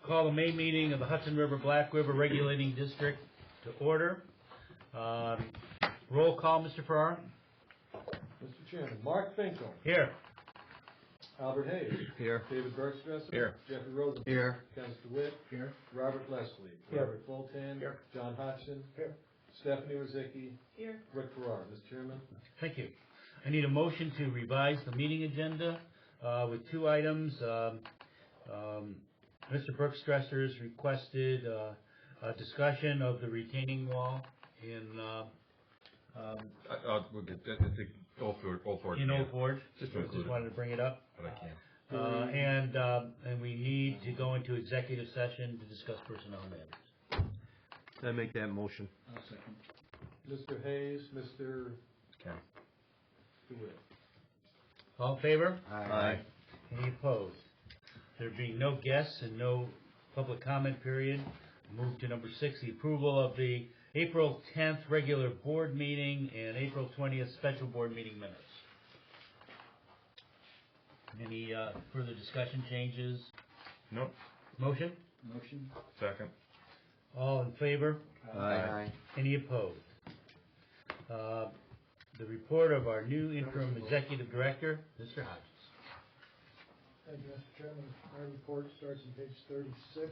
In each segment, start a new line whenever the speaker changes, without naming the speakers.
Call the May meeting of the Hudson River Black River Regulating District to order. Roll call, Mr. Farrar.
Mr. Chairman, Mark Finkel.
Here.
Albert Hayes.
Here.
David Bergstresser.
Here.
Jeffrey Rosen.
Here.
Kenneth DeWitt.
Here.
Robert Leslie.
Here.
Robert Fulton.
Here.
John Hudson.
Here.
Stephanie Rizicki.
Here.
Rick Farrar. Mr. Chairman.
Thank you. I need a motion to revise the meeting agenda with two items. Mr. Bergstresser has requested a discussion of the retaining wall in
We'll get that. Old Ford.
in Old Forge.
Just
wanted to bring it up.
But I can't.
And we need to go into executive session to discuss personnel matters.
I make that motion.
I'll second.
Mr. Hayes. Mr.
Okay.
DeWitt.
All in favor?
Aye.
Any opposed? There being no guests and no public comment period, move to number 6, the approval of the April 10th regular board meeting and April 20th special board meeting minutes. Any further discussion, changes?
Nope.
Motion?
Motion.
Second.
All in favor?
Aye.
Any opposed? The report of our new interim executive director, Mr. Hodges.
Thank you, Mr. Chairman. My report starts on page 36.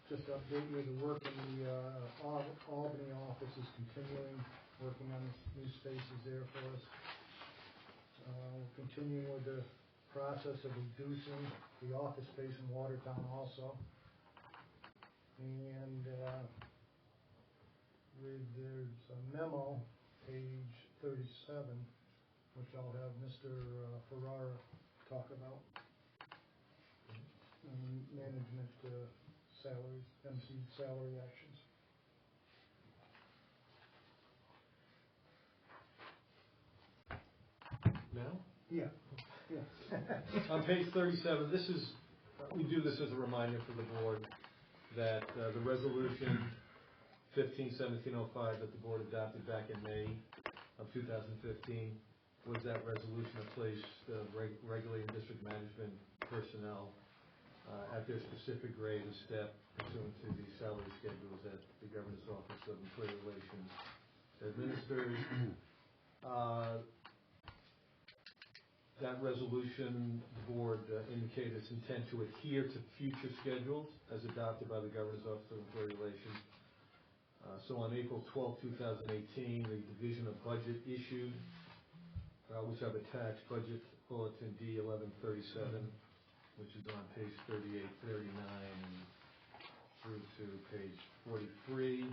Just to update you, the work in the Albany office is continuing, working on new spaces there for us. We're continuing with the process of reducing the office space in Watertown also. And there's a memo, page 37, which I'll have Mr. Ferrara talk about. Management salaries, MC salary actions.
Now?
Yeah. Yeah.
On page 37, this is, we do this as a reminder for the board that the resolution 15-1705 that the board adopted back in May of 2015 was that resolution that placed regulating district management personnel at their specific grade and step pursuant to the salary schedules that the Governor's Office of Employee Relations administers. That resolution, the board indicated its intent to adhere to future schedules as adopted by the Governor's Office of Employee Relations. So on April 12, 2018, the Division of Budget issued, which I've attached, Budget Bulletin D1137, which is on page 38, 39, and through to page 43.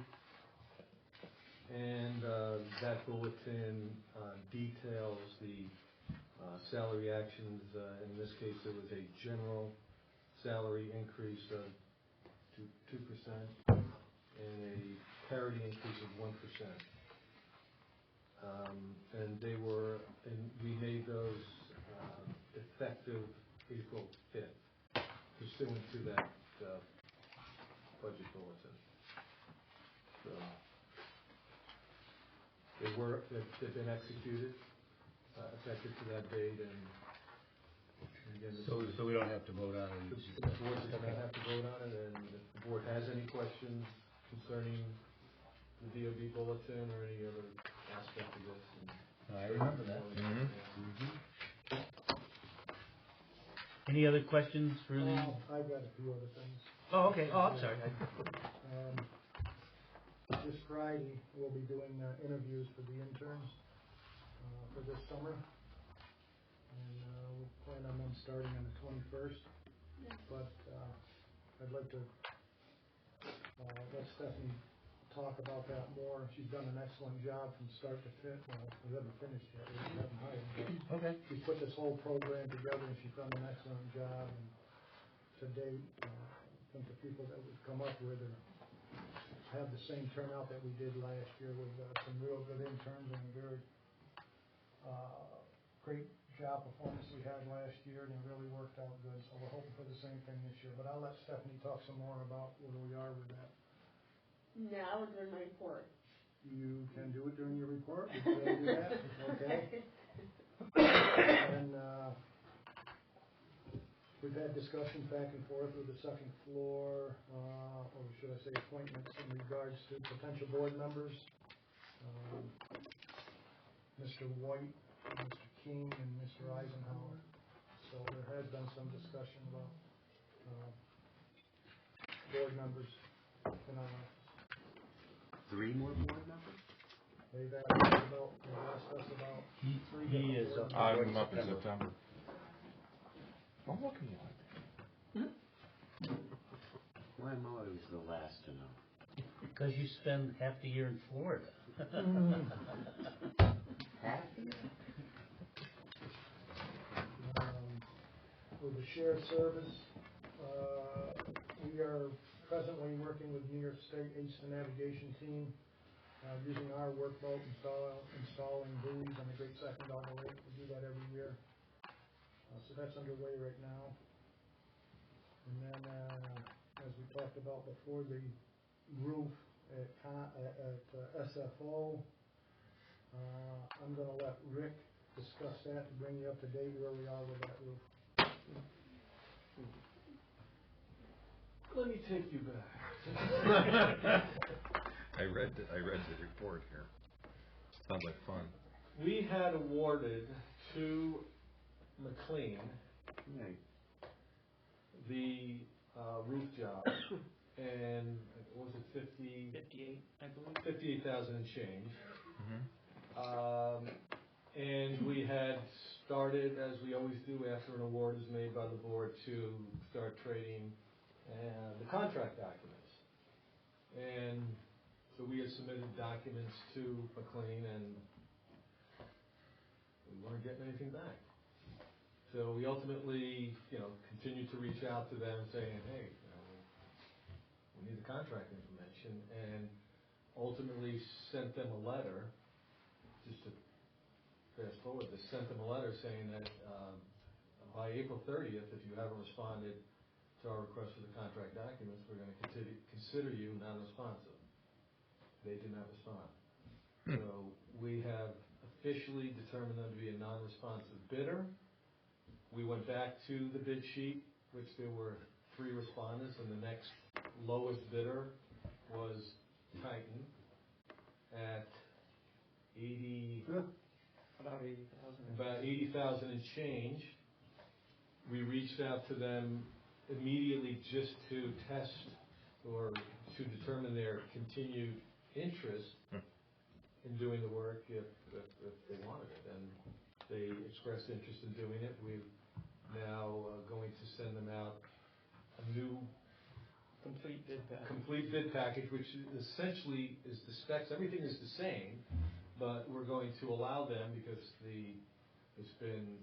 And that bulletin details the salary actions. In this case, there was a general salary increase of 2% and a parity increase of 1%. And they were, and we made those effective April 5th, pursuant to that budget bulletin. So they've been executed, effective to that date, and again,
So we don't have to vote on it.
the board does not have to vote on it, and if the board has any questions concerning the DOD bulletin or any other aspect of this.
I remember that.
Mm-hmm.
Any other questions for the?
I've got a few other things.
Oh, okay. Oh, I'm sorry.
This Friday, we'll be doing interviews for the interns for this summer. And we plan on them starting on the 21st. But I'd like to let Stephanie talk about that more. She's done an excellent job from start to finish. Well, we haven't finished yet. We haven't hired, but
Okay.
she's put this whole program together, and she's done an excellent job. And to date, I think the people that we've come up with have the same turnout that we did last year with some real good interns and a very great job performance we had last year, and it really worked out good. So we're hoping for the same thing this year. But I'll let Stephanie talk some more about where we are with that.
Now during my report.
You can do it during your report. You can do that. Okay. And had discussions back and forth with the second floor, or should I say appointments in regards to potential board members. Mr. White, Mr. King, and Mr. Eisenhower. So there has been some discussion about board members in our office.
3 more board members?
They've asked us about
He is up.
I'm up in September. I'm looking at it.
Why am I always the last to know?
Because you spend half the year in Florida.
Happy?
With the shared service, we are presently working with New York State HCA navigation team, using our workboat, installing buoys on the Great Secondary Lake. We do that every year. So that's underway right now. And then, as we talked about before, the roof at SFO, I'm going to let Rick discuss that to bring you up to date where we are with that roof.
Let me take you back.
I read the report here. Sounds like fun.
We had awarded to McLean
Right.
the roof job, and what was it,
58, I believe.
58,000 and change.
Mm-hmm.
And we had started, as we always do after an award is made by the board, to start trading the contract documents. And so we had submitted documents to McLean, and we weren't getting anything back. So we ultimately, continued to reach out to them saying, hey, we need the contract information, and ultimately sent them a letter, just to fast forward, they sent them a letter saying that by April 30th, if you haven't responded to our request for the contract documents, we're going to consider you non-responsive. They did not respond. So we have officially determined them to be a non-responsive bidder. We went back to the bid sheet, which there were 3 respondents, and the next lowest bidder was Titan at about 80,000 and change. We reached out to them immediately just to test or to determine their continued interest in doing the work if they wanted it, and they expressed interest in doing it. We're now going to send them out a new
Complete bid
package, which essentially is the specs. Everything is the same, but we're going to allow them, because it's been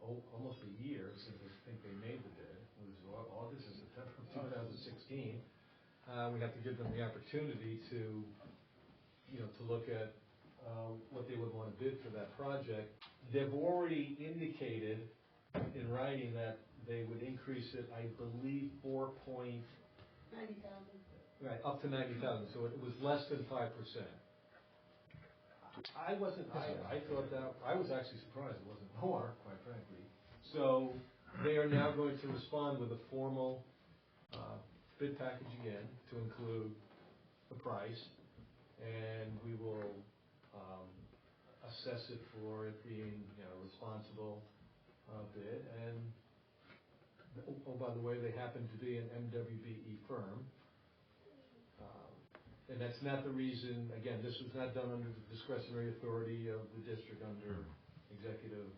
almost a year since I think they made the bid. It was August and September of 2016. We have to give them the opportunity to look at what they would want to bid for that project. They've already indicated in writing that they would increase it, I believe, 90,000. Right, up to 90,000. So it was less than 5%. I thought that I was actually surprised it wasn't more, quite frankly. So they are now going to respond with a formal bid package again to include the price, and we will assess it for it being a responsible bid. And oh, by the way, they happen to be an MWBE firm. And that's not the reason, again, this was not done under the discretionary authority of the district under Executive,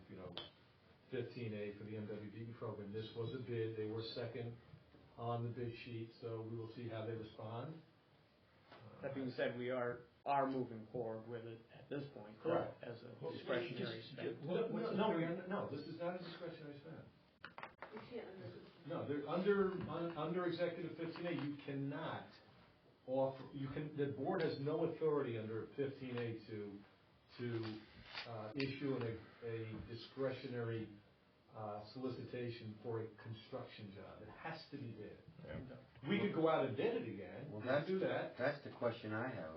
15A for the MWBE program. This was a bid. They were second on the bid sheet, so we will see how they respond.
That being said, we are moving forward with it at this point.
Correct.
As a discretionary spend.
No, this is not a discretionary spend. No, under Executive 15A, you cannot offer. The board has no authority under 15A to issue a discretionary solicitation for a construction job. It has to be bid. Yeah. We could go out and bid it again.
Well,
do that.
That's the question I have.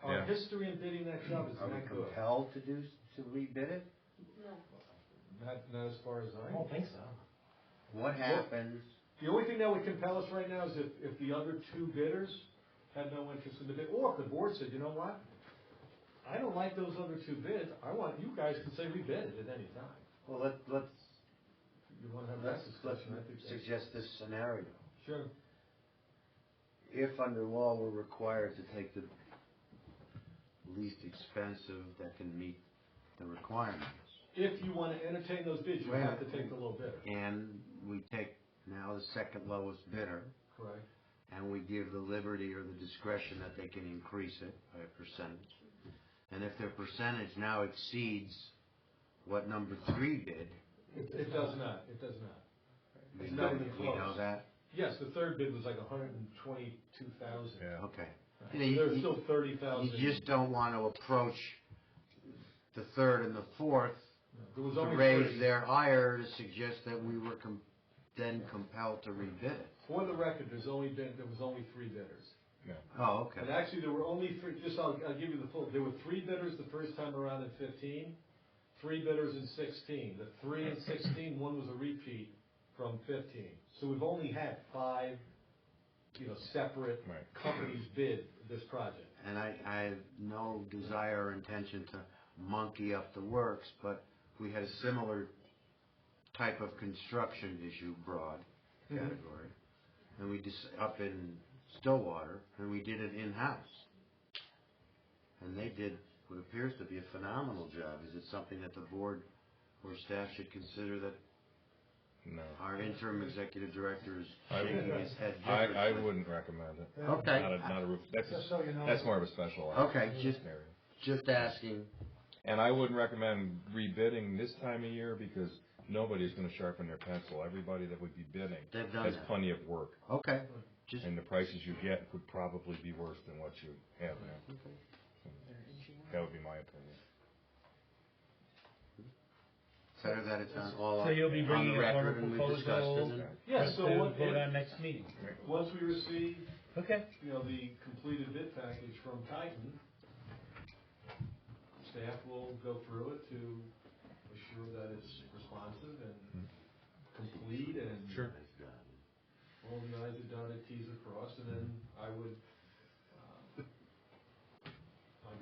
Our history in bidding that job is
are we
not good.
compelled to rebid it?
Not as far as I
don't think so.
What happens,
The only thing that would compel us right now is if the other two bidders had no interest in the bid, or if the board said, you know what? I don't like those other two bids, you guys can say rebid it at any time.
well, let's
You wanna have that discussion, I think that's.
suggest this scenario.
Sure.
If under law we're required to take the least expensive that can meet the requirements,
If you wanna entertain those bids, you have to take the low bidder.
and we take now the second lowest bidder,
Correct.
and we give the liberty or the discretion that they can increase it by a percentage. And if their percentage now exceeds what number 3 did,
It does not, it does not.
we
It's
know,
not even
we know
close.
that?
Yes, the third bid was like 122,000.
Yeah.
Okay.
There's still 30,000.
You just don't want to approach the third and the fourth
There was
to
only
raise
30.
their ire to suggest that we were then compelled to rebid it.
For the record, there was only 3 bidders.
Oh, okay.
And actually, there were only 3, I'll give you the full, there were 3 bidders the first time around in 15, 3 bidders in 16. The 3 in 16, one was a repeat from 15. So we've only had 5, separate
Right.
companies bid this project.
And I have no desire or intention to monkey up the works, but we had a similar type of construction issue, broad category, and we just up in Stillwater, and we did it in-house. And they did what appears to be a phenomenal job. Is it something that the board or staff should consider that
No.
our interim executive director is
I would-
shaking his head
I
vigorously?
wouldn't recommend it.
Okay.
Not a roof,
Just so you know.
that's more of a special.
Okay, just
area.
asking.
And I wouldn't recommend rebidding this time of year because nobody's gonna sharpen their pencil. Everybody that would be bidding
They've done
has
that.
plenty of work.
Okay, just,
And the prices you get would probably be worse than what you have now. That would be my opinion.
better that it's on all
So you'll be
on
bringing
the
a
record
formal
and we discussed
proposal?
it.
Yeah, so
To
what,
vote on next meeting.
once we receive,
Okay.
the completed bid package from Titan, staff will go through it to assure that it's responsive and complete and
Sure.
all the i's are dotted, t's are crossed, and then I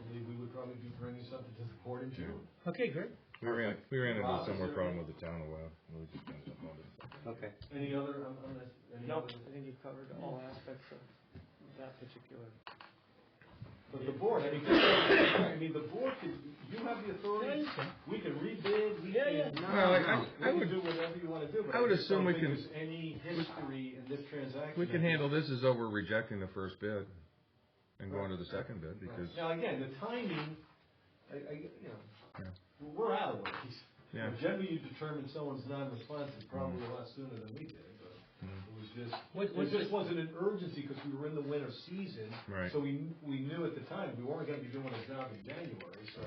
believe we would probably be bringing something to the board in June.
Okay, great.
We ran into a
Rob,
similar
is there
problem
any-
with the town of Webb. We just ended up on it.
Okay.
Any other, on this, any
Nope,
other?
I think you've covered all aspects of that particular.
But the board, the board could, you have the authority, we can rebid, we
Yeah, yeah.
can.
Well, I
We can
would-
do whatever you wanna do, but
I would
I just
assume
don't
we
think
can-
there's any history in this transaction.
We can handle this as though we're rejecting the first bid and going to the second bid because,
Now, again, the timing, we're out of ways.
yeah.
Generally, you determine someone's non-responsive probably a lot sooner than we did, but it was just,
What's
it just wasn't an urgency because we were in the winter season.
Right.
So we knew at the time, we weren't gonna be doing a job in January, so.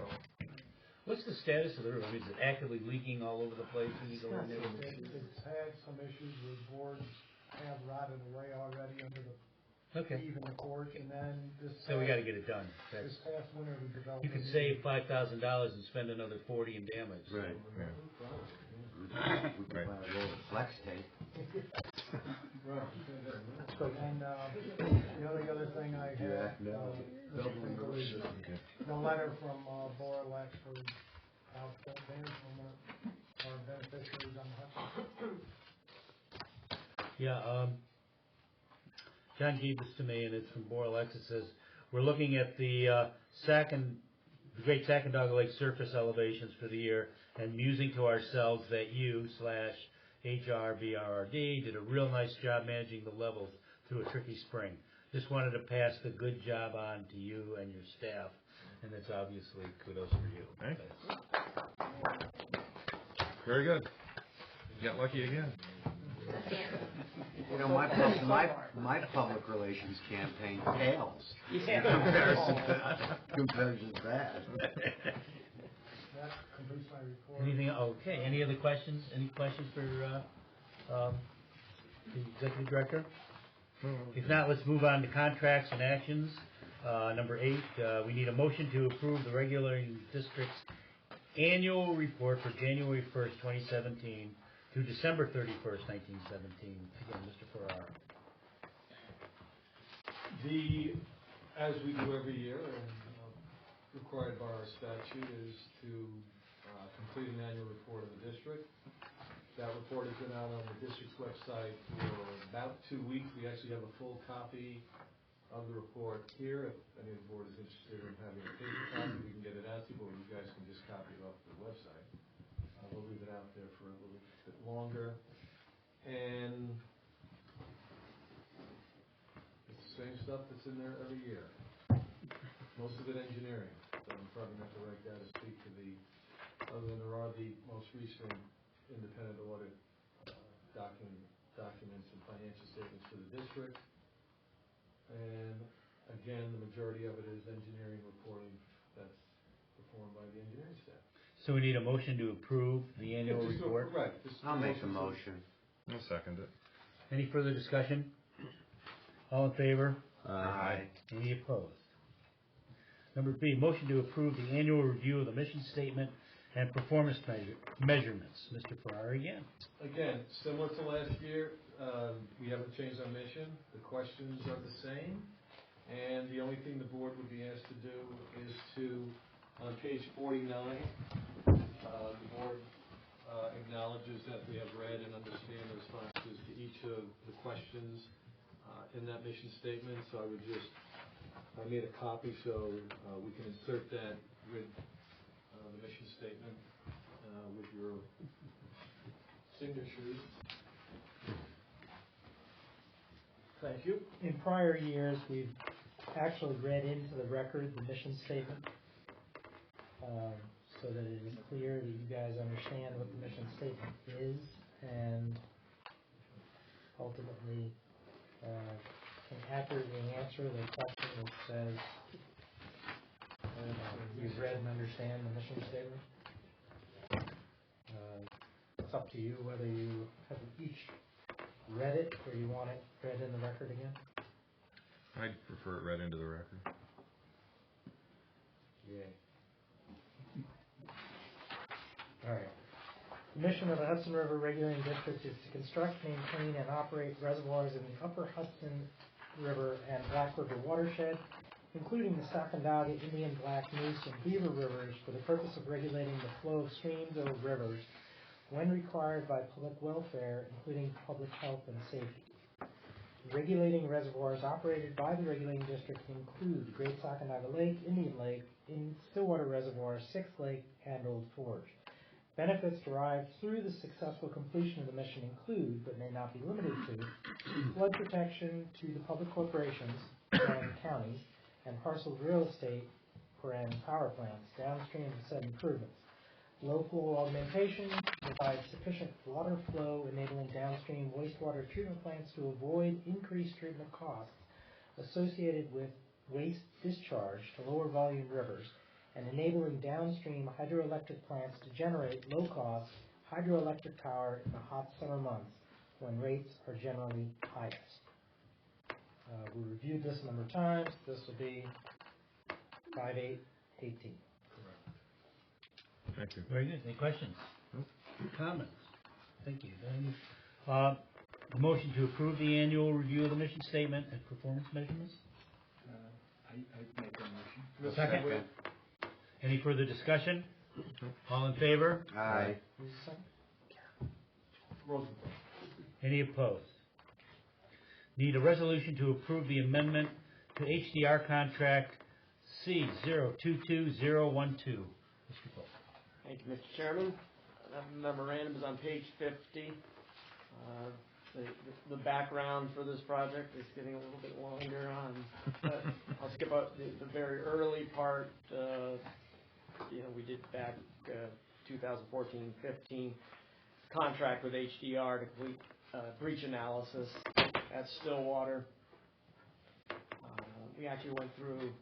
What's the status of the roof? I mean, is it actively leaking all over the place when you go in there?
It's had some issues where boards have rotted away already under the
Okay,
eave in the porch, and then this.
so we gotta get it done.
This past winter, we developed.
You could save $5,000 and spend another 40 in damage.
Right.
Yeah.
We could buy a roll of flex tape.
And, the only other thing I
Yeah,
had,
no.
Mr. Finkel, is the letter from, Borlex for outstanding from our beneficiaries on Hudson.
Yeah, John gave this to me, and it's from Borlex. It says, we're looking at the Great Sacandaga Lake surface elevations for the year and musing to ourselves that you/HRBRRD did a real nice job managing the levels through a tricky spring. Just wanted to pass the good job on to you and your staff, and that's obviously kudos for you.
Thank Very good. You got lucky again.
My public relations campaign pales in comparison to that.
That completes my report.
Anything, okay, any other questions? Any questions for, the executive director? If not, let's move on to contracts and actions. Number 8, we need a motion to approve the regulating district's annual report for January 1st, 2017 through December 31st, 1917. Again, Mr. Farrar.
As we do every year, and required by our statute, is to complete an annual report of the district. That report has been out on the district's website for about 2 weeks. We actually have a full copy of the report here. If any of the board is interested in having a paper copy, we can get it out to you, or you guys can just copy it off the website. We'll leave it out there for a little bit longer. And it's the same stuff that's in there every year. Most of it engineering. So I'm probably not to write that to speak to other than there are the most recent independent audit documents and financial statements for the district. And again, the majority of it is engineering reporting that's performed by the engineering staff.
So we need a motion to approve the annual report.
Right.
I'll make a motion.
I'll second it.
Any further discussion? All in favor?
Aye.
Any opposed? Number B, motion to approve the annual review of the mission statement and performance measurements. Mr. Farrar again.
Again, similar to last year, we haven't changed our mission. The questions are the same. And the only thing the board would be asked to do is to, on page 49, the board acknowledges that we have read and understand the responses to each of the questions in that mission statement. So I made a copy so we can insert that with the mission statement with your signatures. Thank you.
In prior years, we've actually read into the record the mission statement so that it is clear that you guys understand what the mission statement is and ultimately can accurately answer the question that says you've read and understand the mission statement. It's up to you whether you have each read it or you want it read in the record again.
I'd prefer it read into the record.
Yay.
All right. The mission of the Hudson River Regulating District is to construct, maintain, and operate reservoirs in the upper Hudson River and Black River watershed, including the Sacandaga, Indian, Black, Moose, and Beaver rivers for the purpose of regulating the flow of streams or rivers when required by public welfare, including public health and safety. Regulating reservoirs operated by the regulating district include Great Sacandaga Lake, Indian Lake, in Stillwater Reservoir, Sixth Lake, and Old Forge. Benefits derived through the successful completion of the mission include, but may not be limited to, flood protection to the public corporations and counties and parcel real estate and power plants downstream of said improvements. Low flow augmentation provides sufficient water flow, enabling downstream wastewater treatment plants to avoid increased treatment costs associated with waste discharge to lower volume rivers, and enabling downstream hydroelectric plants to generate low-cost hydroelectric power in the hot summer months when rates are generally highest. We reviewed this a number of times. This will be 5/8/18.
Thank you.
Very good. Any questions? Comments? Thank you. A motion to approve the annual review of the mission statement and performance measurements?
I make a motion.
Second. Any further discussion? All in favor?
Aye.
Rosenthal.
Any opposed? Need a resolution to approve the amendment to HDR contract C022012. Mr. Cole.
Thank you, Mr. Chairman. That memorandum is on page 50. The background for this project is getting a little bit longer on, but I'll skip out the very early part. We did back 2014-15 contract with HDR to complete breach analysis at Stillwater. We actually went through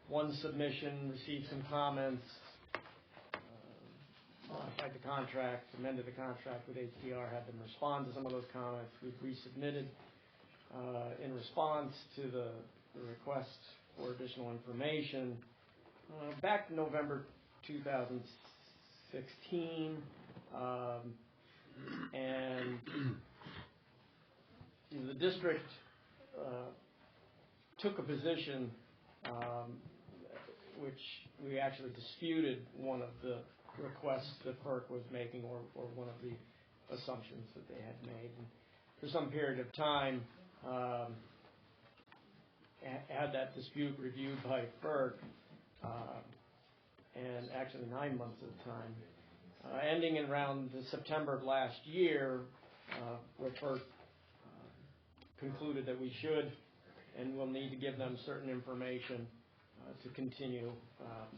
one submission, received some comments, modified the contract, amended the contract with HDR, had them respond to some of those comments. We've resubmitted in response to the request for additional information. Back in November 2016, and district took a position which we actually disputed one of the requests that FERC was making, or one of the assumptions that they had made. And for some period of time, had that dispute reviewed by FERC, and actually 9 months at a time, ending in around September of last year, where FERC concluded that we should and will need to give them certain information to continue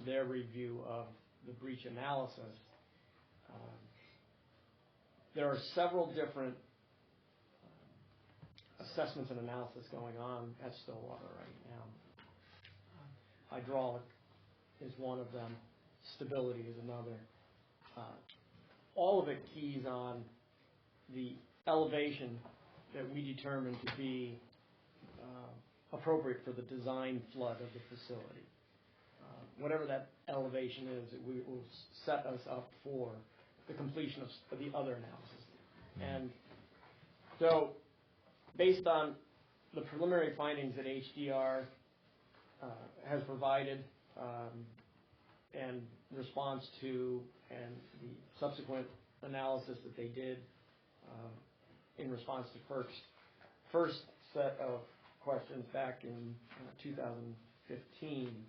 their review of the breach analysis. There are several different assessments and analysis going on at Stillwater right now. Hydraulic is one of them. Stability is another. All of it keys on the elevation that we determine to be appropriate for the design flood of the facility. Whatever that elevation is, it will set us up for the completion of the other analysis. And so, based on the preliminary findings that HDR has provided, and response to, and the subsequent analysis that they did in response to FERC's first set of questions back in 2015,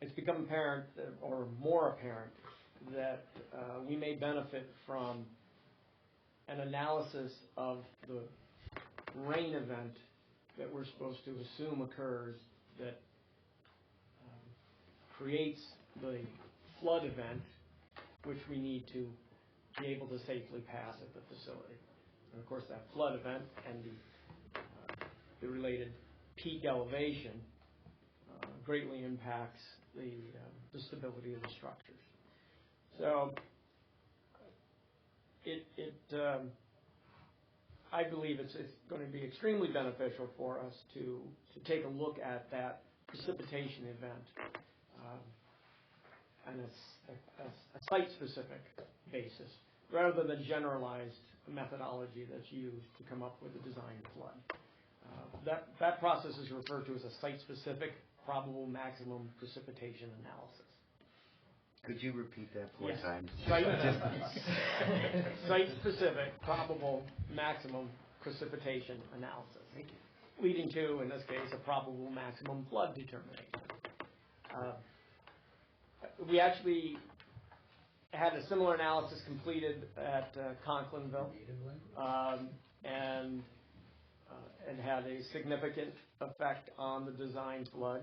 it's become apparent, or more apparent, that we may benefit from an analysis of the rain event that we're supposed to assume occurs that creates the flood event, which we need to be able to safely pass at the facility. And of course, that flood event and the related peak elevation greatly impacts the stability of the structures. So I believe it's going to be extremely beneficial for us to take a look at that precipitation event on a site-specific basis, rather than the generalized methodology that's used to come up with a design flood. That process is referred to as a site-specific probable maximum precipitation analysis.
Could you repeat that 4
Yes.
times?
Site-specific probable maximum precipitation analysis, leading to, in this case, a probable maximum flood determination. We actually had a similar analysis completed at Conklinville, and had a significant effect on the design flood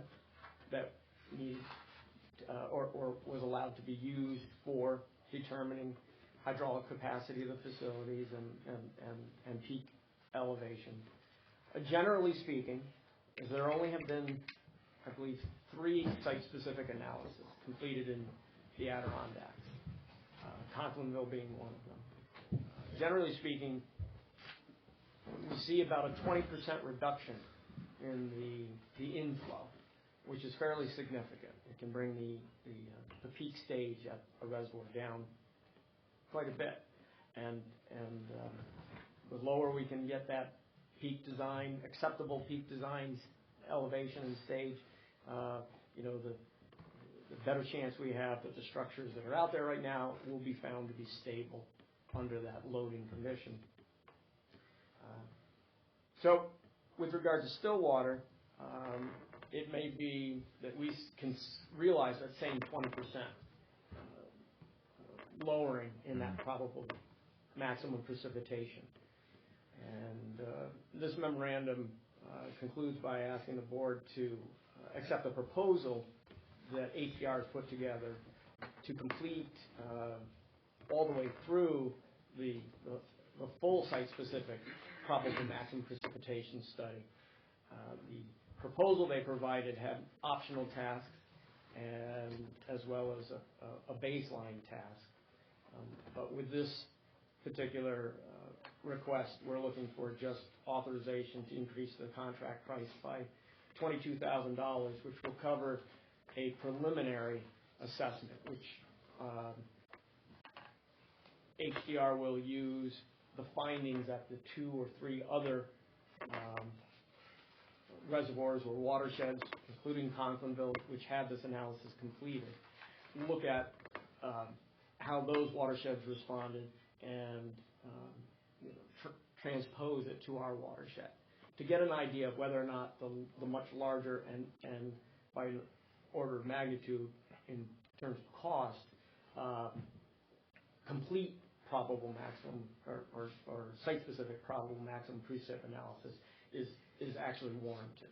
that needed or was allowed to be used for determining hydraulic capacity of the facilities and peak elevation. Generally speaking, there only have been, I believe, 3 site-specific analyses completed in the Adirondacks, Conklinville being one of them. Generally speaking, we see about a 20% reduction in the inflow, which is fairly significant. It can bring the peak stage at a reservoir down quite a bit, and the lower we can get that peak design, acceptable peak design elevation and stage, the better chance we have that the structures that are out there right now will be found to be stable under that loading condition. So, with regard to Stillwater, it may be that we can realize that same 20% lowering in that probable maximum precipitation. And this memorandum concludes by asking the board to accept a proposal that HDR has put together to complete all the way through the full site-specific probable maximum precipitation study. The proposal they provided had optional tasks, and as well as a baseline task. But with this particular request, we're looking for just authorization to increase the contract price by $22,000, which will cover a preliminary assessment, which HDR will use the findings at the 2 or 3 other reservoirs or watersheds, including Conklinville, which had this analysis completed. Look at how those watersheds responded and transpose it to our watershed to get an idea of whether or not the much larger and by an order of magnitude in terms of cost, complete probable maximum or site-specific probable maximum precip analysis is actually warranted.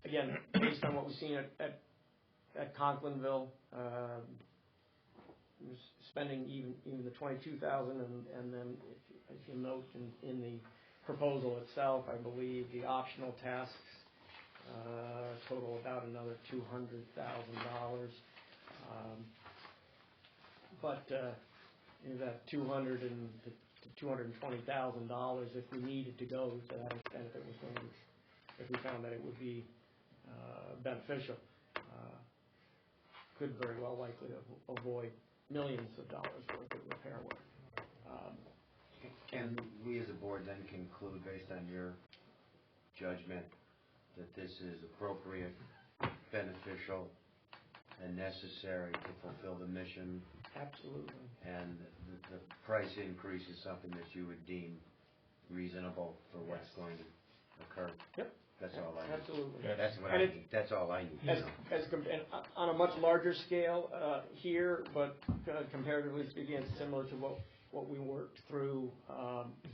Again, based on what we've seen at Conklinville, spending even the $22,000, and then if you note in the proposal itself, I believe the optional tasks total about another $200,000. But that $200,000 to $220,000, if we needed to go to that extent, if we found that it would be beneficial, could very well likely avoid millions of dollars worth of repair work.
And we as a board then conclude, based on your judgment, that this is appropriate, beneficial, and necessary to fulfill the mission?
Absolutely.
And the price increase is something that you would deem reasonable for what's going to occur?
Yep.
That's all I need.
Absolutely.
That's what I need. That's all I need.
And on a much larger scale here, but comparatively speaking, it's similar to what we worked through,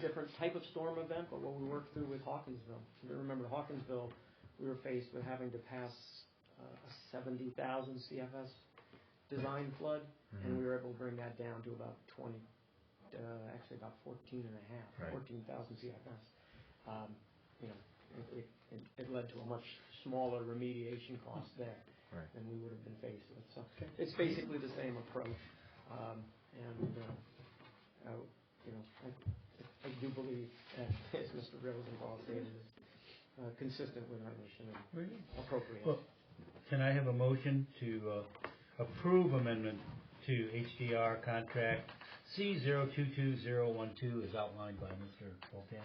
different type of storm event, but what we worked through with Hawkinsville. You remember Hawkinsville, we were faced with having to pass a 70,000 CFS design flood, and we were able to bring that down to about 14,000 CFS. It led to a much smaller remediation cost there than we would have been faced with. So it's basically the same approach, I do believe, as Mr. Rosenthal stated, is consistent with our mission and appropriate.
Well, can I have a motion to approve amendment to HDR contract C022012 as outlined by Mr. Voltaire?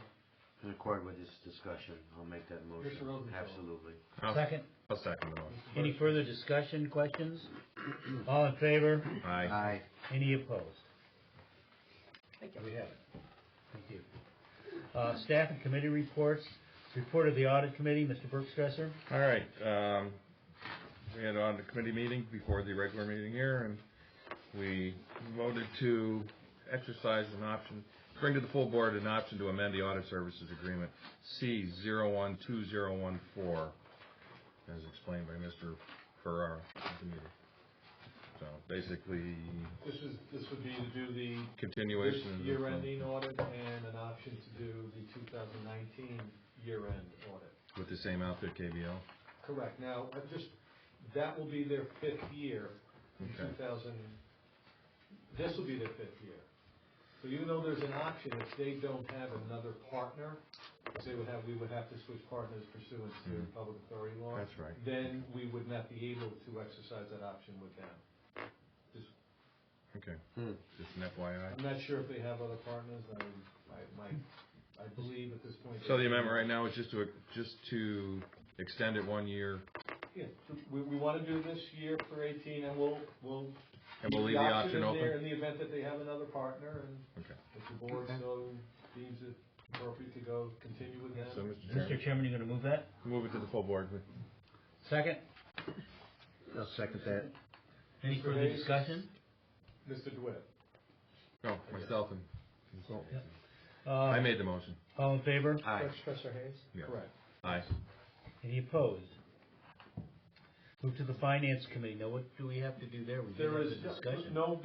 In accord with this discussion, I'll make that motion.
Mr. Rosenthal.
Absolutely.
Second?
I'll second the motion.
Any further discussion, questions? All in favor?
Aye.
Aye.
Any opposed?
Thank you.
We have it. Thank you. Staff and committee reports. Report of the audit committee, Mr. Bergstresser.
All right, we had an audit committee meeting before the regular meeting here, and we voted to exercise an option, bring to the full board an option to amend the audit services agreement C012014, as explained by Mr. Ferrara at the meeting. So basically,
This would be to do the
continuation of
year-ending audit and an option to do the 2019 year-end audit.
with the same outfit, KBL.
Correct. Now, that will be their 5th year in
Okay.
This will be their 5th year. So even though there's an option, if they don't have another partner, we would have to switch partners pursuant to public authority law.
That's right.
Then we would not be able to exercise that option with them.
Okay. Just an FYI.
I'm not sure if they have other partners. I believe at this point.
So the amendment right now is just to extend it 1 year,
Yeah, we want to do this year for 18, and we'll
leave the option
in
open.
there in the event that they have another partner, and
Okay.
if the board so deems it appropriate to go continue with them.
So,
Mr. Chairman, you going to move that?
move it to the full board.
Second?
I'll second that.
Any
Mr.
further
Hayes?
discussion?
Mr. DeWitt.
No, myself and
Yep.
I made the motion.
All in favor?
Aye.
Bergstresser Hayes.
Yeah.
Correct.
Aye.
Any opposed? Move to the finance committee. Now, what do we have to do there? We
There
did
is
have a discussion.
no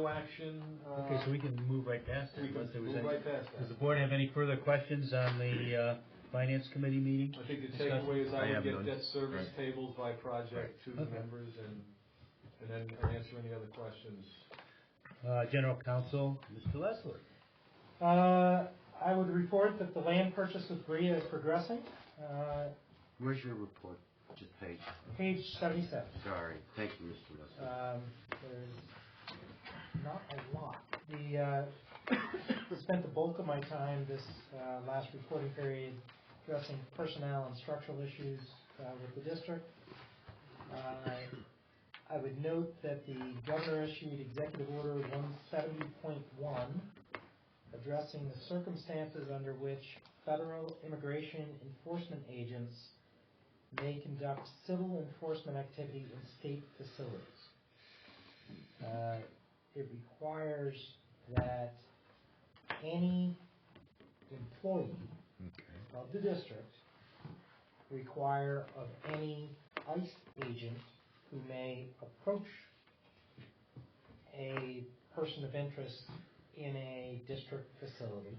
action.
Okay, so we can move right past it.
We can
unless there was
move
any-
right past that.
Does the board have any further questions on the finance committee meeting?
I think the
Discussion?
takeaway is
I
I would
have
get
none.
debt service
Right.
tables by project to the
Okay.
members, and then answer any other questions.
General counsel, Mr. Lessler.
I would report that the land purchase with Berea is progressing.
Where's your report? Just page.
Page 77.
Sorry. Thank you, Mr. Lester.
There's not a lot. Spent the bulk of my time this last reporting period addressing personnel and structural issues with the district. I would note that the governor issued Executive Order 170.1 addressing the circumstances under which federal immigration enforcement agents may conduct civil enforcement activity in state facilities. It requires that any employee of the district require of any ICE agent who may approach a person of interest in a district facility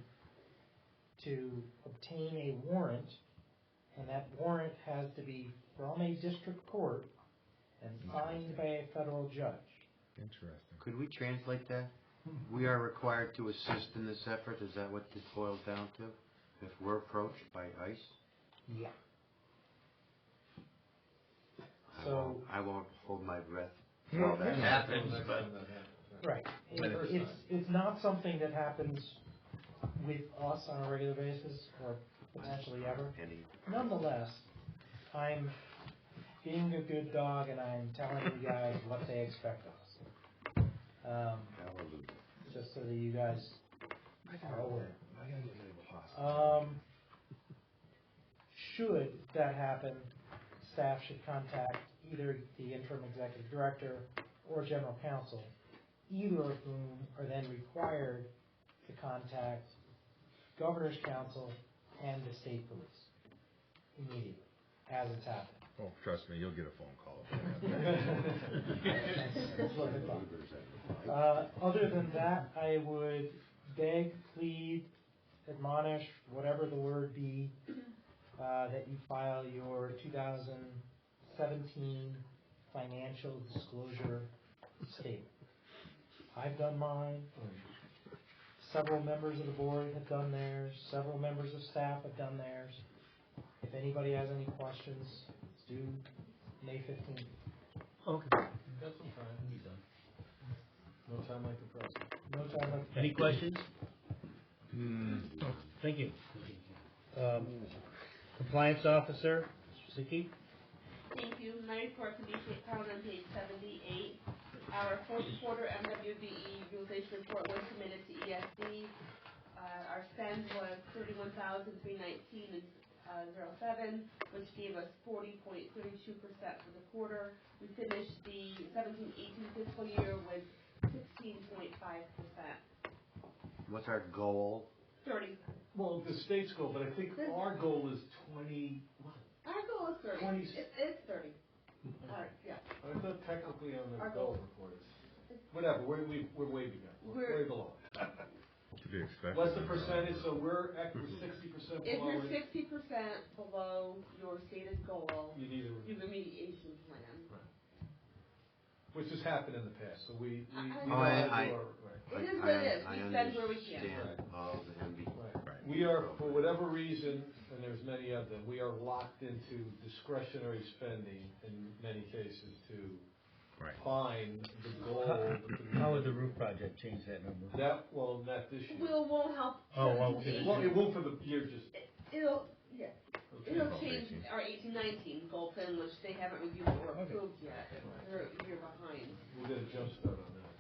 to obtain a warrant, and that warrant has to be from a district court and signed by a federal judge.
Interesting.
Could we translate that? We are required to assist in this effort, is that what this boils down to? If we're approached by ICE?
Yeah.
I won't hold my breath while that happens, but...
Right. It's not something that happens with us on a regular basis, or potentially ever. Nonetheless, I'm being a good dog and I'm telling you guys what they expect of us. Just so that you guys are aware. Should that happen, staff should contact either the interim executive director or general counsel, either of whom are then required to contact governor's council and the state police immediately as it's happening.
Oh, trust me, you'll get a phone call.
That's what I thought. Other than that, I would beg, plead, admonish, whatever the word be, that you file your 2017 financial disclosure statement. I've done mine. Several members of the board have done theirs. Several members of staff have done theirs. If anybody has any questions, it's due May 15th.
Okay.
Got some time. No time like the present.
No time left.
Any questions? Thank you. Compliance Officer, Ziki?
Thank you. My report can be found on page 78. Our fourth quarter MWBE utilization report was submitted to ESD. Our spend was $31,319.07, which gave us 40.32% for the quarter. We finished the 17-18 fiscal year with 16.5%.
What's our goal?
30.
Well, the state's goal, but I think our goal is 20, what?
Our goal is 30.
20.
It's 30. Yeah.
I thought technically on the
Our
goal
goal.
report it's whatever, we're way below. We're way below.
To be expected.
What's the percentage? So we're 60%
If
below
you're
it.
60% below your stated goal,
You need
you have a remediation plan.
Which has happened in the past, so we
I
know how to do our,
It is what it is. We spend where we can.
Right. We are, for whatever reason, and there's many of them, we are locked into discretionary spending in many cases to find the goal.
How would the roof project change that number?
Not this year.
Won't help.
Well, it won't for the year just.
It'll change our 18-19 goal plan, which they haven't reviewed or approved yet. They're a year behind.
We'll get a jump start on that.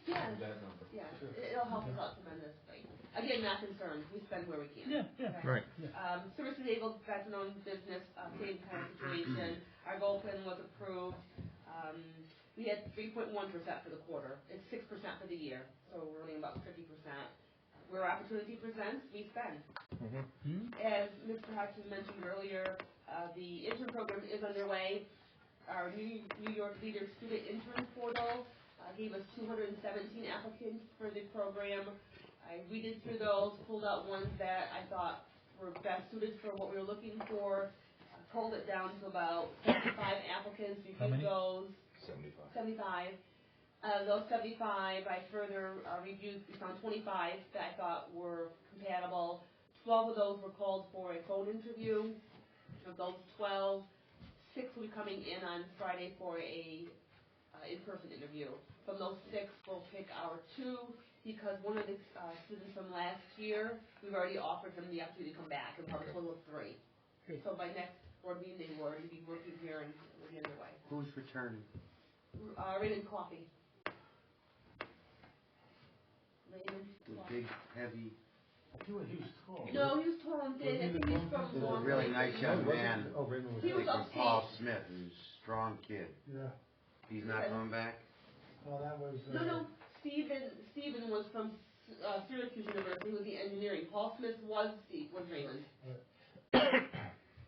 Yeah.
On that number.
Yeah.
Sure.
It'll help us out tremendously. Again, not concerned. We spend where we can.
Yeah.
Okay.
Right.
Services able veteran-owned business, same kind of situation. Our goal plan was approved. We had 3.1% for the quarter. It's 6% for the year, so we're running about 50%. Where opportunity presents, we spend. As Mr. Hudson mentioned earlier, the intern program is underway. Our New York Leader Student Intern Portal gave us 217 applicants for the program. I weeded through those, pulled out ones that I thought were best suited for what we were looking for, pulled it down to about 75 applicants, reviewed those. 75. Those 75, I further reviewed, we found 25 that I thought were compatible. 12 of those were called for a phone interview. Of those 12, 6 will be coming in on Friday for a in-person interview. From those 6, we'll pick our 2, because one of the students from last year, we've already offered him the opportunity to come back, and probably a total of 3. So by next board meeting, they will already be working here and we'll be underway.
Who's returning?
Raymond Coffee. Raymond
The
Coffee.
big, heavy,
He was tall.
No, he was tall and thin. I think he's from
he's a
Long
really
Lake.
nice young man.
Oh, Raymond was.
He was
Like
upstate.
Paul Smith, who's a strong kid.
Yeah,
He's not coming back?
well, that was,
No. Stephen was from Syracuse University with the engineering. Paul Smith was Raymond.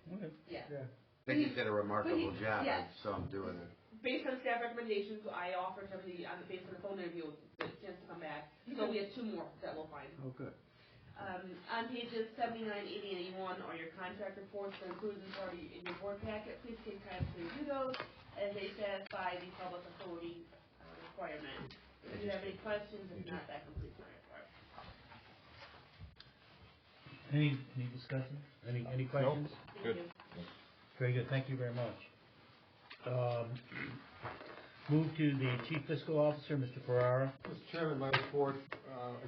Okay.
Yeah.
yeah,
I think he did a remarkable job.
yeah.
I saw him doing it.
Based on staff recommendations, I offered him based on the phone interview, the chance to come back. So we have 2 more that we'll find.
Oh, good.
On pages 79, 80, and 81 are your contract reports for inclusions already in your board packet. Please take time to review those as they satisfy the public authority requirement. If you have any questions, if not, that completes my report.
Any discussion? Any questions?
Good.
Thank you.
Very good, thank you very much. Move to the Chief Fiscal Officer, Mr. Ferrara.
Mr. Chairman, my report,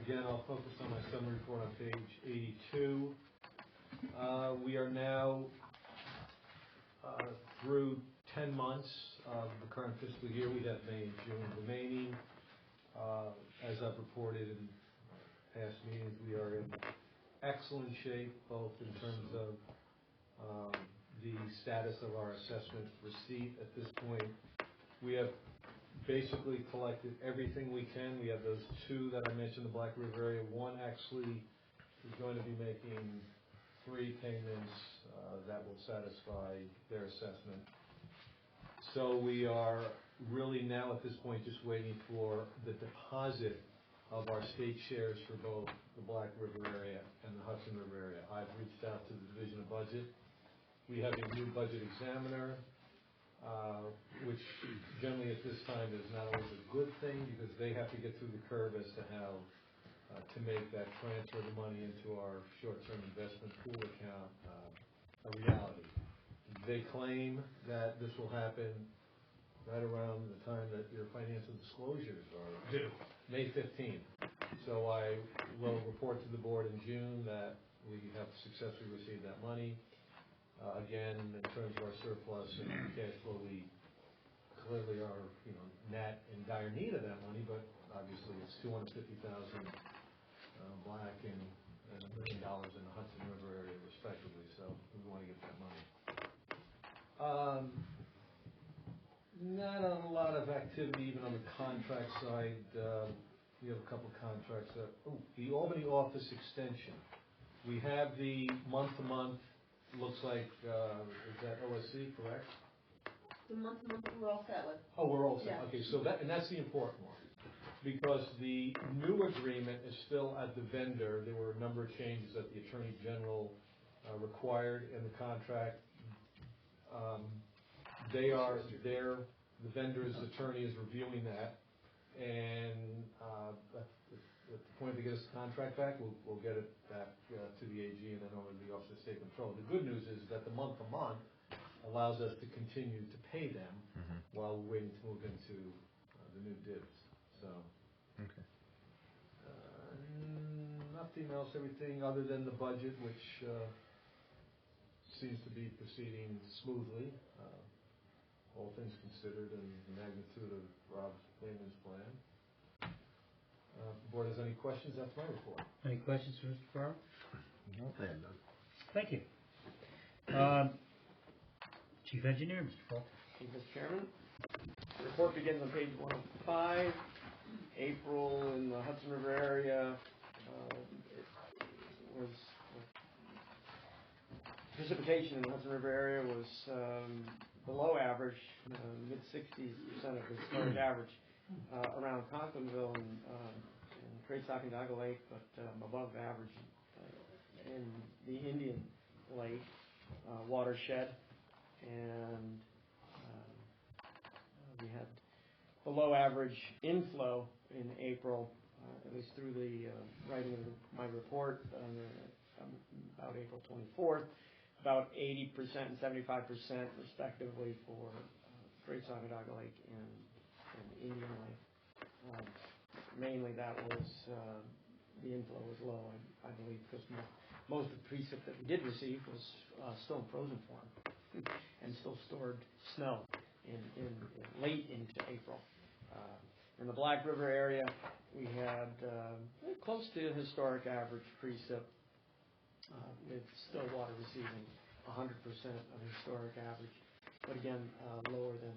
again, I'll focus on my summary report on page 82. We are now through 10 months of the current fiscal year. We have May and June remaining. As I've reported in past meetings, we are in excellent shape, both in terms of the status of our assessment receipt at this point. We have basically collected everything we can. We have those 2 that I mentioned, the Black River area. One actually is going to be making 3 payments that will satisfy their assessment. So we are really now at this point just waiting for the deposit of our state shares for both the Black River area and the Hudson River area. I've reached out to the Division of Budget. We have a new budget examiner, which generally at this time is not always a good thing because they have to get through the curve as to how to make that transfer of money into our short-term investment pool account a reality. They claim that this will happen right around the time that your financial disclosures are due, May 15th. So I will report to the board in June that we have successfully received that money. Again, in terms of our surplus and cash flow, we clearly are, net in dire need of that money, but obviously it's $250,000 Black and $1 million in the Hudson River area respectively, so we want to get that money. Not a lot of activity even on the contract side. We have a couple contracts that, the Albany office extension. We have the month-to-month, looks like, is that OSC, correct?
The month-to-month we're all set with.
Oh, we're all set,
Yeah.
okay, so that's the important one. Because the new agreement is still at the vendor. There were a number of changes that the Attorney General required in the contract. The vendor's attorney is reviewing that, and at the point they get us the contract back, we'll get it back to the AG and then over to the Office of State Control. The good news is that the month-to-month allows us to continue to pay them while we're waiting to move into the new dibs. So,
Okay.
nothing else, everything other than the budget, which seems to be proceeding smoothly, all things considered, and the magnitude of Rob Lehman's plan. If the board has any questions, that's my report.
Any questions for Mr. Ferrara?
No, they have none.
Thank you. Chief Engineer, Mr. Falk.
Thank you, Mr. Chairman. The report begins on page 105. April in the Hudson River area was precipitation in the Hudson River area was below average, mid-60s% of the historic average around Conklinville and Great Sacandaga Lake, but above average in the Indian Lake watershed, and we had below average inflow in April, at least through the writing of my report about April 24th, about 80% and 75% respectively for Great Sacandaga Lake and Indian Lake. Mainly that was, the inflow was low, I believe, because most of the precip that we did receive was still in frozen form and still stored snow in late into April. In the Black River area, we had close to historic average precip, with Stillwater receiving 100% of historic average, but again, lower than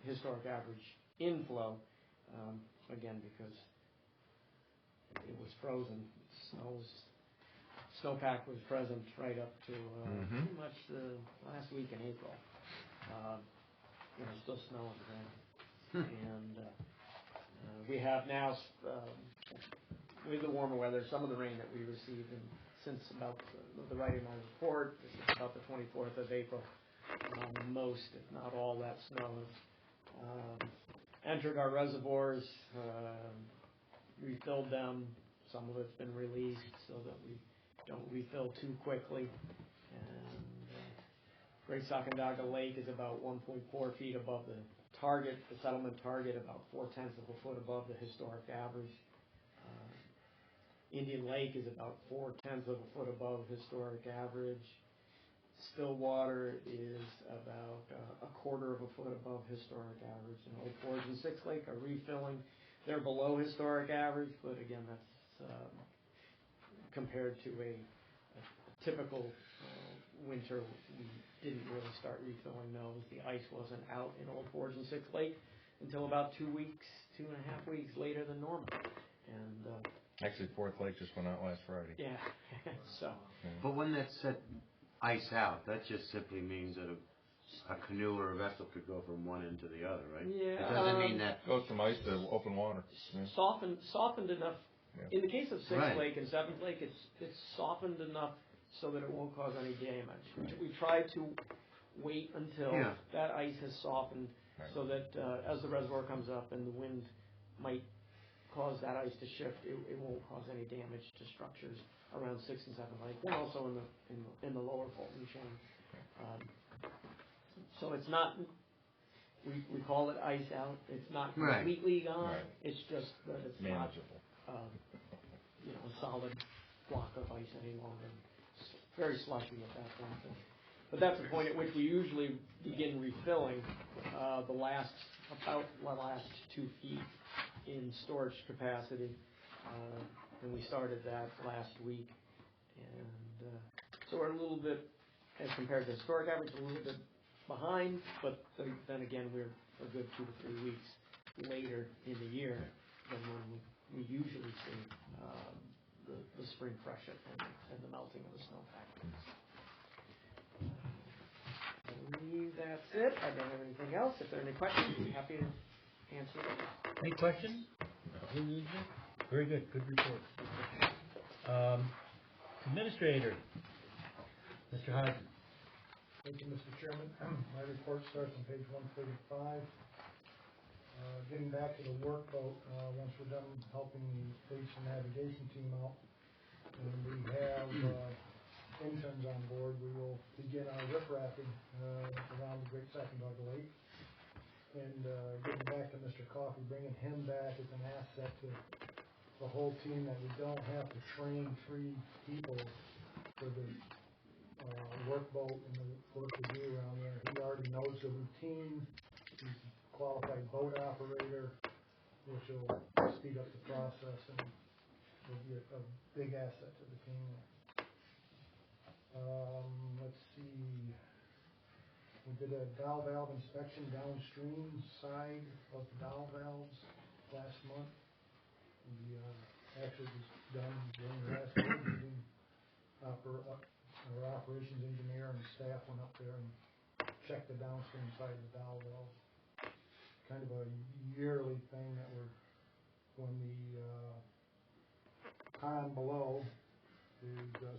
historic average inflow, again, because it was frozen. Snowpack was present right up to pretty much the last week in April. Still snowing then. And we have now, with the warmer weather, some of the rain that we received, and since about the writing of my report, about the 24th of April, most, if not all, that snow has entered our reservoirs, refilled them. Some of it's been released so that we don't refill too quickly. And Great Sacandaga Lake is about 1.4 feet above the target, the settlement target, about 0.4 of a foot above the historic average. Indian Lake is about 0.4 of a foot above historic average. Stillwater is about 1/4 of a foot above historic average. And Old Forge and Six Lake are refilling. They're below historic average, but again, that's compared to a typical winter. We didn't really start refilling those. The ice wasn't out in Old Forge and Six Lake until about 2.5 weeks later than normal. And
Actually, Fourth Lake just went out last Friday.
yeah, so.
But when that set ice out, that just simply means that a canoe or a vessel could go from one end to the other, right?
Yeah.
It doesn't mean that.
Goes from ice to open water. Yeah.
Softened enough.
Yeah.
In the case of Sixth
Right.
Lake and Seventh Lake, it's softened enough so that it won't cause any damage. We try to wait until that ice has softened, so that as the reservoir comes up and the wind might cause that ice to shift, it won't cause any damage to structures around 6 and 7 Lake, and also in the lower Fulton chain. So it's not. We call it ice out. It's not completely gone.
Right.
It's just that it's
manageable.
not, a solid block of ice any longer. It's very slushy at that point. But that's the point at which we usually begin refilling the last 2 feet in storage capacity, and we started that last week. And so we're a little bit, as compared to historic average, a little bit behind, but then again, we're a good 2 to 3 weeks later in the year than when we usually see the spring freshet and the melting of the snowpack. I believe that's it. I don't have anything else. If there are any questions, I'd be happy to answer them.
Any questions? Very good, good report. Administrator, Mr. Hudson.
Thank you, Mr. Chairman. My report starts on page 135. Getting back to the workboat, once we're done helping the police and navigation team out, and we have interns on board, we will begin our riprapping around the Great Sacandaga Lake. And getting back to Mr. Coffey, bringing him back is an asset to the whole team, that we don't have to train 3 people for the workboat and the work we do around there. He already knows the routine. He's a qualified boat operator, which will speed up the process and will be a big asset to the team. Let's see. We did a dowel valve inspection downstream side of the dowel valves last month. We actually was done during the last week. Our operations engineer and staff went up there and checked the downstream side of the dowel valve. Kind of a yearly thing that when the pond below,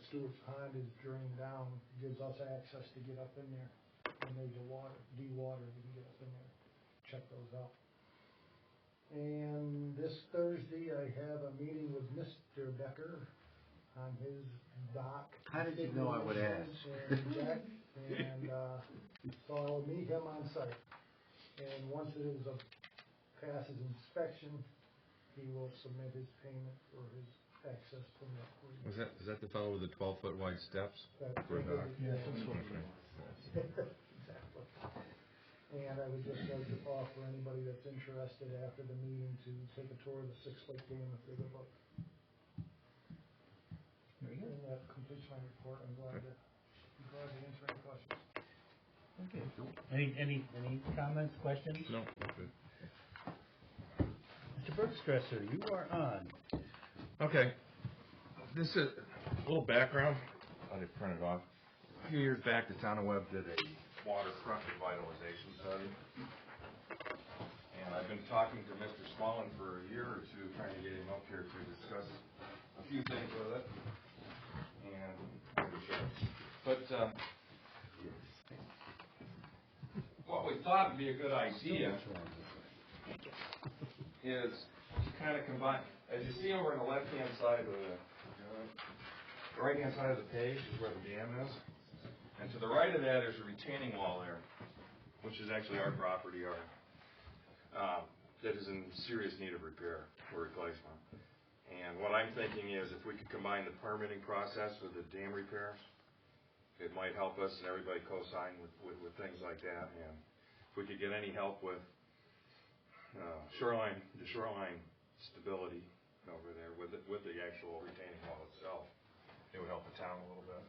Stewart's Pond is drained down, gives us access to get up in there. When there's a de-water, we can get up in there, check those out. And this Thursday, I have a meeting with Mr. Becker on his dock.
How did you know I would ask?
And so I'll meet him on site. And once it is passes inspection, he will submit his payment for his access permit.
Is that the fellow with the 12-foot wide steps? For a dock?
Yes.
Okay.
Exactly. And I would just like to offer anybody that's interested after the meeting to take a tour of the Six Lake Dam if they would like.
Very good.
And that completes my report. I'm glad to answer any questions.
Okay. Any comments, questions?
No. Okay.
Mr. Bergstresser, you are on.
Okay. This is a little background. I did print it off. A few years back, the town of Webb did a waterfront revitalization study. And I've been talking to Mr. Smallin for a year or two, trying to get him up here to discuss a few things with it. And but what we thought would be a good idea is to kind of combine, as you see over on the left-hand side of the right-hand side of the page is where the dam is. And to the right of that is a retaining wall there, which is actually our property, that is in serious need of repair or replacement. And what I'm thinking is if we could combine the permitting process with the dam repairs, it might help us and everybody co-sign with things like that. And if we could get any help with the shoreline stability over there with the actual retaining wall itself, it would help the town a little bit.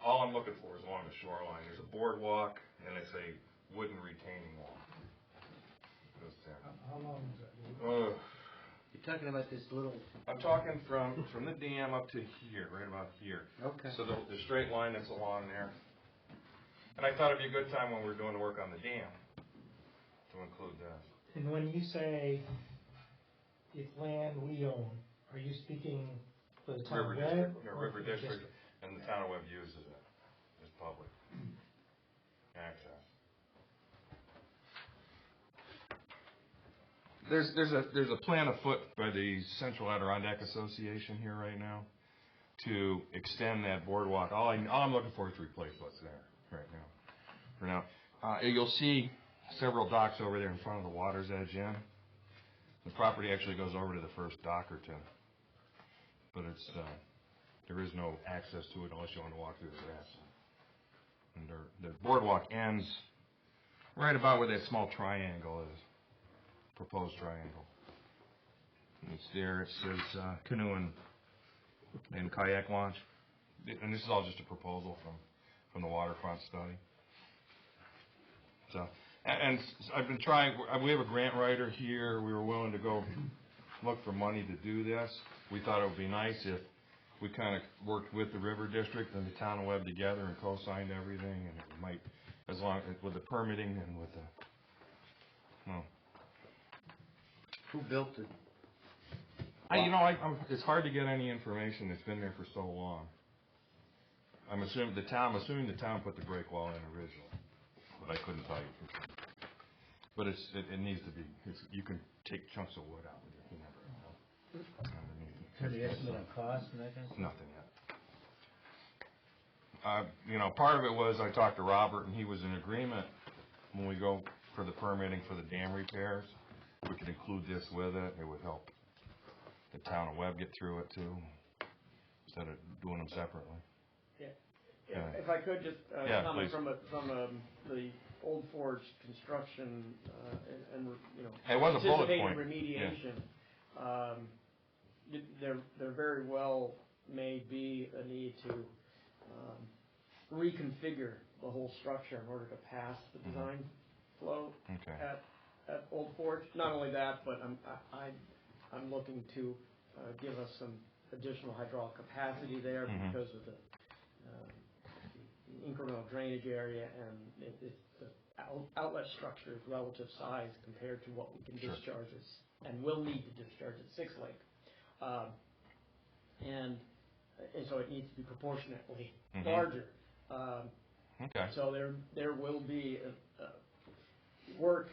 All I'm looking for is along the shoreline. There's a boardwalk and it's a wooden retaining wall. Goes there.
How long is that?
You're talking about this little...
I'm talking from the dam up to here, right about here.
Okay.
So the straight line that's along there. And I thought it'd be a good time when we're doing the work on the dam to include this.
And when you say it's land we own, are you speaking for the town of Webb?
River District, and the town of Webb uses it as public access. There's a plan afoot by the Central Adirondack Association here right now to extend that boardwalk. All I'm looking for is to replace what's there right now. For now, you'll see several docks over there in front of the water's edge in. The property actually goes over to the first dock or two, but there is no access to it unless you want to walk through the grass. And the boardwalk ends right about where that small triangle is. Proposed triangle. And it's there. It says canoe and kayak launch. And this is all just a proposal from the waterfront study. So, and I've been trying. We have a grant writer here. We were willing to go look for money to do this. We thought it would be nice if we kind of worked with the River District and the town of Webb together and co-signed everything, and it might, as long with the permitting and with the, well.
Who built it?
It's hard to get any information. It's been there for so long. I'm assuming the town put the break wall in originally, but I couldn't tell you for sure. But it needs to be. You can take chunks of wood out with your hammer underneath.
Have you estimate on cost and that kind of stuff?
Nothing yet. Part of it was I talked to Robert, and he was in agreement when we go for the permitting for the dam repairs. We could include this with it. It would help the town of Webb get through it too, instead of doing them separately.
Yeah. If I could just comment
please.
from the Old Forge construction and
It was a bullet point.
Remediation. Yeah. There very well may be a need to reconfigure the whole structure in order to pass the design flow at Old Forge. Not only that, but I'm looking to give us some additional hydraulic capacity there because of the incremental drainage area and the outlet structure is relative size compared to what we can discharge and will need to discharge at Six Lake. And so it needs to be proportionately larger. So there will be work.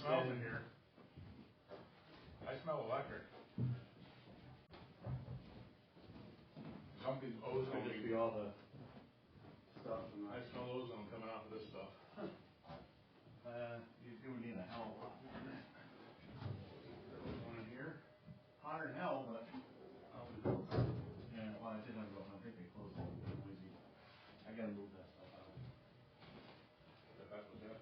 smells in here. I smell electric. Something ozone.
Could just be all the stuff.
I smell ozone coming off of this stuff.
You do need a hell of a lot more than that.
One in here.
Hotter than hell, but, yeah, well, I did have to go, I think they closed it, it's noisy. I gotta move that stuff out.
That was it.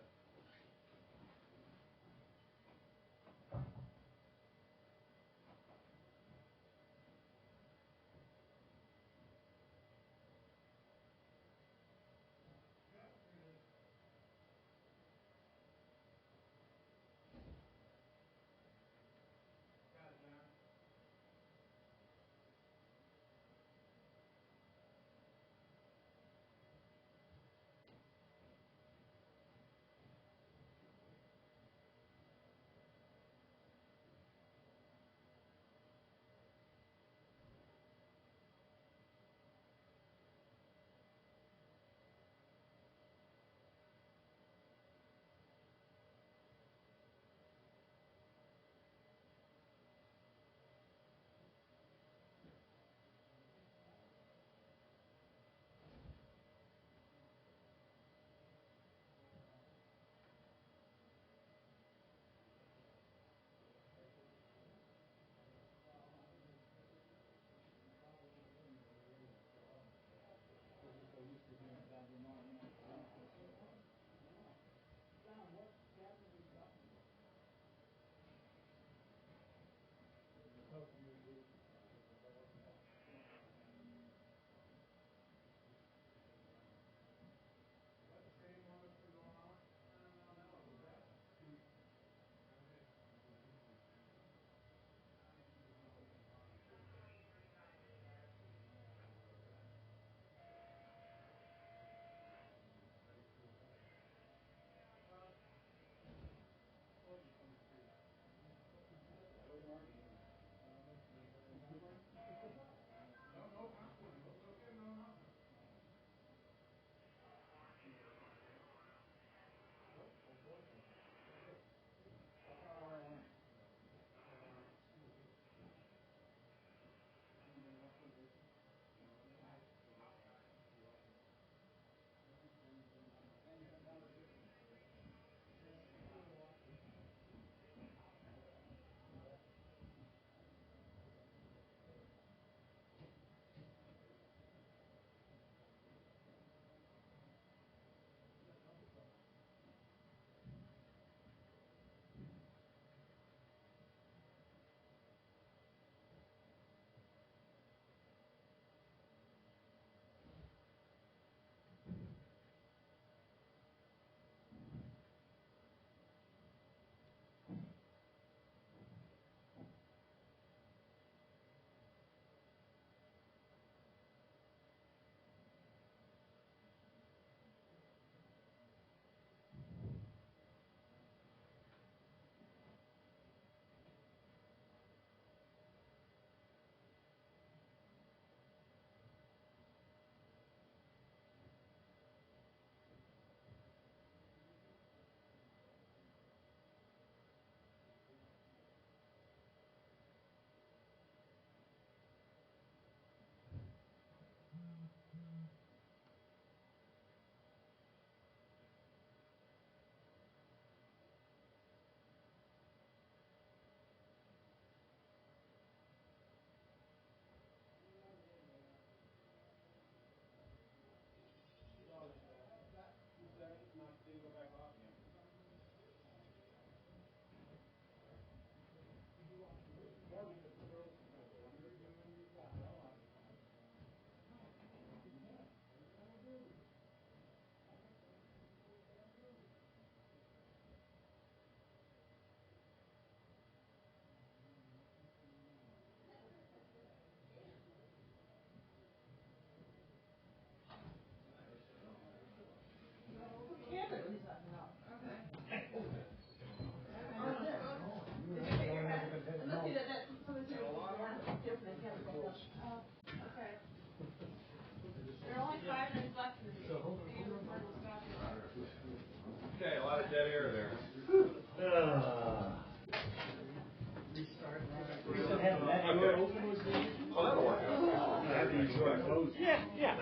Yeah.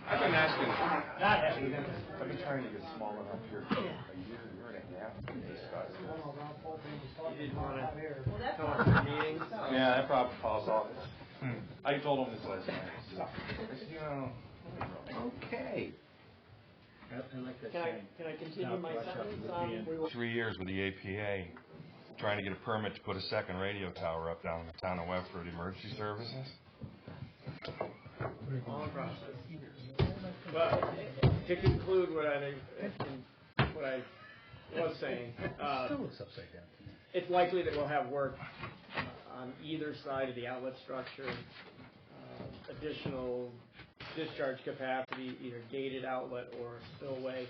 I've been asking.
Not having.
I've been trying to get small enough here for a year and a half, and these guys.
You didn't want
Hot air.
Well, that's
to come to meetings?
Yeah, that probably falls off. I told him this last night. I said, you know.
Okay.
Can I continue my sentence?
3 years with the APA, trying to get a permit to put a second radio tower up down in the town of Webb for the emergency services.
Long process. But to conclude what I was saying,
Still looks upside down.
it's likely that we'll have work on either side of the outlet structure, additional discharge capacity, either gated outlet or spillway,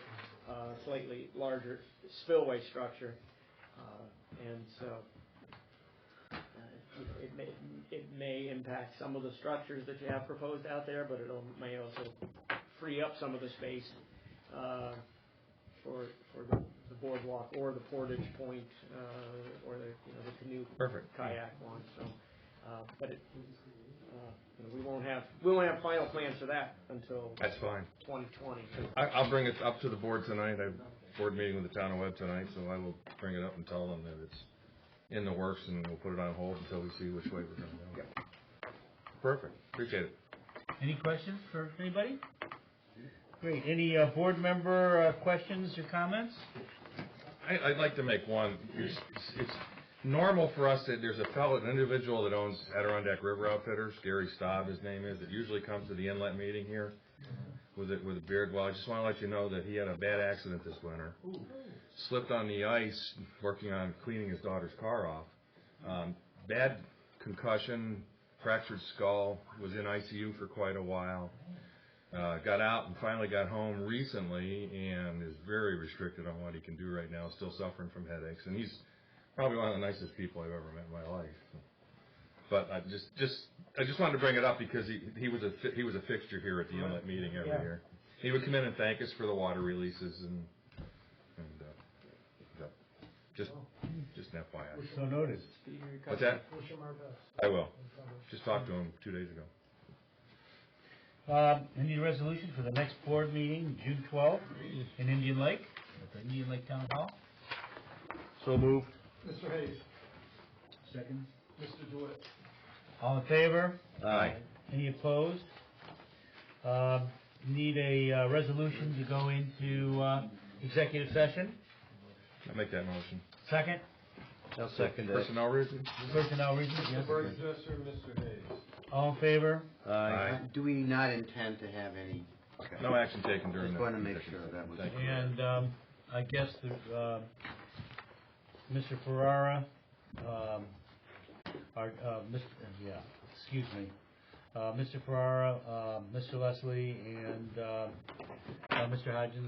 slightly larger spillway structure, and so it may impact some of the structures that you have proposed out there, but it may also free up some of the space for the boardwalk or the portage point or the canoe kayak launch. So, but we won't have final plans for that until
That's fine.
2020.
I'll bring it up to the board tonight. I have a board meeting with the town of Webb tonight, so I will bring it up and tell them that it's in the works, and we'll put it on hold until we see which way we're going to go.
Yep.
Perfect. Appreciate it.
Any questions for anybody? Great. Any board member questions or comments?
I'd like to make one. It's normal for us that there's an individual that owns Adirondack River Outfitters, Gary Staub, his name is, that usually comes to the inlet meeting here with a beard. Well, I just want to let you know that he had a bad accident this winter. Slipped on the ice working on cleaning his daughter's car off. Bad concussion, fractured skull, was in ICU for quite a while. Got out and finally got home recently and is very restricted on what he can do right now, still suffering from headaches. And he's probably one of the nicest people I've ever met in my life. But I just wanted to bring it up because he was a fixture here at the inlet meeting every year. He would come in and thank us for the water releases and just an FYI.
So noted.
What's that?
Wish him our best.
I will. Just talked to him 2 days ago.
I need a resolution for the next board meeting, June 12th, in Indian Lake, at the Indian Lake Town Hall.
So moved.
Mr. Hayes.
Second.
Mr. DeWitt.
All in favor?
Aye.
Any opposed? Need a resolution to go into executive session.
I'll make that motion.
Second.
I'll second
Personnel reasons?
Personnel reasons, yes.
Mr. Burgess or Mr. Hayes?
All in favor?
Aye.
Do we not intend to have any? Okay.
No action taken during
Just
the.
want to make sure that was.
Thank you.
And I guess Mr. Ferrara, Mr. Ferrara, Mr. Leslie, and Mr. Hodgins